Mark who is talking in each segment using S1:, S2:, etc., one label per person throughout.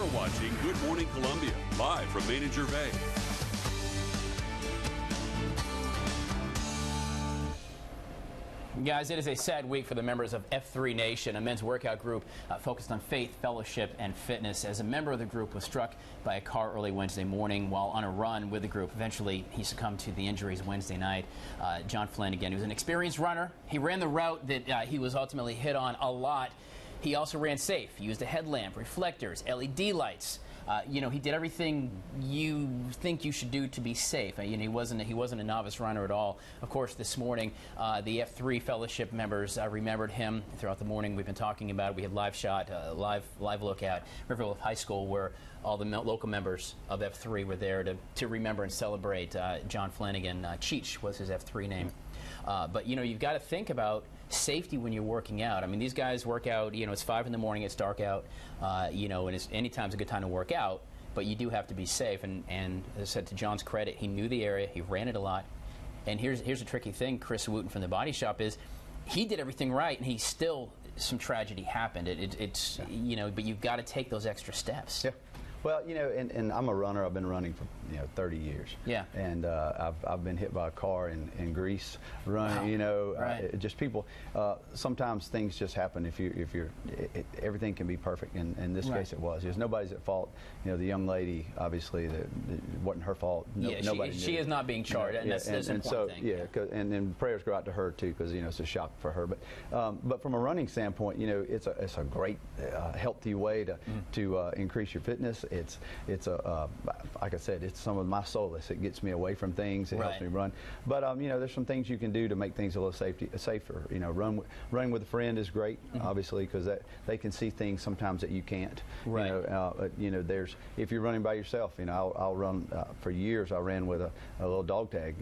S1: You're watching Good Morning Columbia, live from Main and Gervais.
S2: Guys, it is a sad week for the members of F3 Nation, a men's workout group focused on faith, fellowship, and fitness. As a member of the group was struck by a car early Wednesday morning while on a run with the group. Eventually, he succumbed to the injuries Wednesday night. John Flanagan, he was an experienced runner. He ran the route that he was ultimately hit on a lot. He also ran safe. He used a headlamp, reflectors, LED lights. He did everything you think you should do to be safe. He wasn't a novice runner at all. Of course, this morning, the F3 fellowship members remembered him throughout the morning. We've been talking about it. We had live shot, live look at Riverville High School, where all the local members of F3 were there to remember and celebrate John Flanagan. Cheech was his F3 name. But you've got to think about safety when you're working out. I mean, these guys work out, it's 5 in the morning, it's dark out, and anytime's a good time to work out, but you do have to be safe. And as I said, to John's credit, he knew the area, he ran it a lot. And here's a tricky thing, Chris Wooten from the Body Shop, is he did everything right, and some tragedy happened. But you've got to take those extra steps.
S3: Yeah. Well, and I'm a runner. I've been running for 30 years. Yeah. And I've been hit by a car in Greece running. Wow.
S2: Right.
S3: Just people. Sometimes things just happen. Everything can be perfect. In this case, it was. There's nobody's at fault. The young lady, obviously, it wasn't her fault. Nobody.
S2: She is not being charged, and that's an important thing.
S3: Yeah. And then prayers go out to her too, because it's a shock for her. But from a running standpoint, it's a great, healthy way to increase your fitness. It's like I said, it's some of my solace. It gets me away from things. It helps me run. But there's some things you can do to make things a little safer. Running with a friend is great, obviously, because they can see things sometimes that you can't. Right. If you're running by yourself, I'll run for years. I ran with a little dog tag,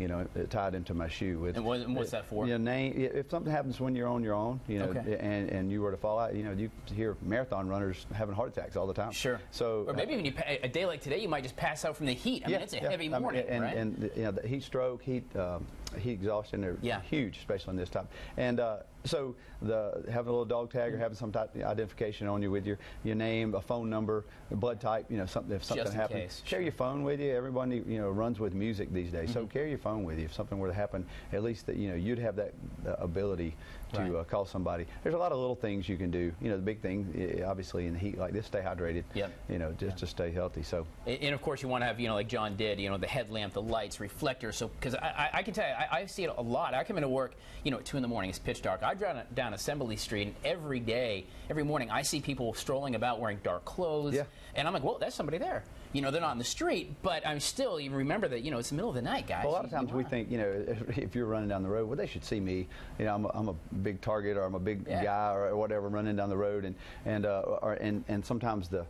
S3: tied into my shoe.
S2: And what's that for?
S3: If something happens when you're on your own, and you were to fall out, you hear marathon runners having heart attacks all the time.
S2: Sure.
S3: So
S2: or maybe when a day like today, you might just pass out from the heat. I mean, it's a heavy morning, right?
S3: And the heat stroke, heat exhaustion, they're huge, especially in this time. And so having a little dog tag or having some type of identification on you with your name, a phone number, a blood type, if something happens, carry your phone with you. Everybody runs with music these days, so carry your phone with you. If something were to happen, at least that you'd have that ability to call somebody. There's a lot of little things you can do. The big thing, obviously, in the heat like this, stay hydrated. Yep. Just to stay healthy. So. And
S2: of course, you want to have like John did. The headlamp, the lights, reflectors. So because I can tell you, I see it a lot. I come into work, at 2 in the morning. It's pitch dark. I drive down Assembly Street, and every morning, I see people strolling about wearing dark clothes. Yeah. And I'm like, well, there's somebody there. They're not in the street, but I'm still, you remember that, it's the middle of the night, guys.
S3: Well, a lot of times we think, if you're running down the road, well, they should see me. I'm a big target, or I'm a big guy, or whatever, running down the road, and sometimes the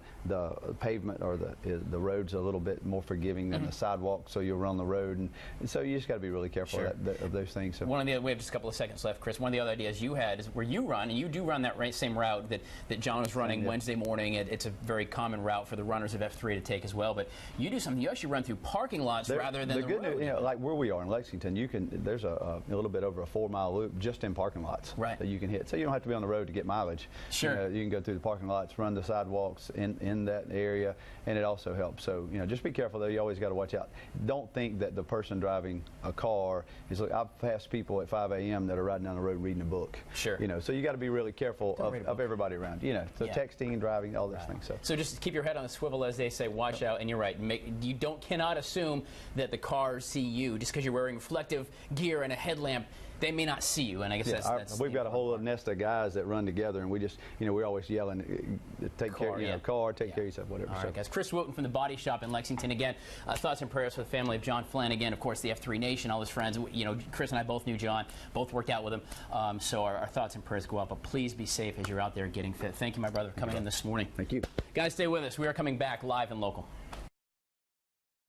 S3: pavement or the road's a little bit more forgiving than the sidewalk, so you'll run the road, and so you just got to be really careful of those things. So.
S2: We have just a couple of seconds left, Chris. One of the other ideas you had is where you run, and you do run that same route that John was running Wednesday morning. It's a very common route for the runners of F3 to take as well, but you do something. You actually run through parking lots rather than the
S3: good
S2: road.
S3: News, like where we are in Lexington, there's a little bit over a 4-mile loop just in parking lots that you can hit. So you don't have to be on the road to get mileage.
S2: Sure.
S3: You can go through the parking lots, run the sidewalks in that area, and it also helps. So just be careful though. You always got to watch out. Don't think that the person driving a car is. I've passed people at 5 a.m. that are riding down the road reading a book.
S2: Sure.
S3: So you got to be really careful of everybody around. So texting, driving, all those things.
S2: So just keep your head on the swivel, as they say. Watch out. And you're right. You cannot assume that the cars see you just because you're wearing reflective gear and a headlamp. They may not see you, and I guess that's
S3: we've got a whole nest of guys that run together, and we just, we're always yelling, take care of yourself, whatever.
S2: All right, guys. Chris Wooten from the Body Shop in Lexington. Again, thoughts and prayers for the family of John Flanagan, of course, the F3 Nation, all his friends. Chris and I both knew John, both worked out with him, so our thoughts and prayers go out, but please be safe as you're out there getting fit. Thank you, my brother, for coming in this morning.
S3: Thank you.
S2: Guys, stay with us. We are coming back live and local.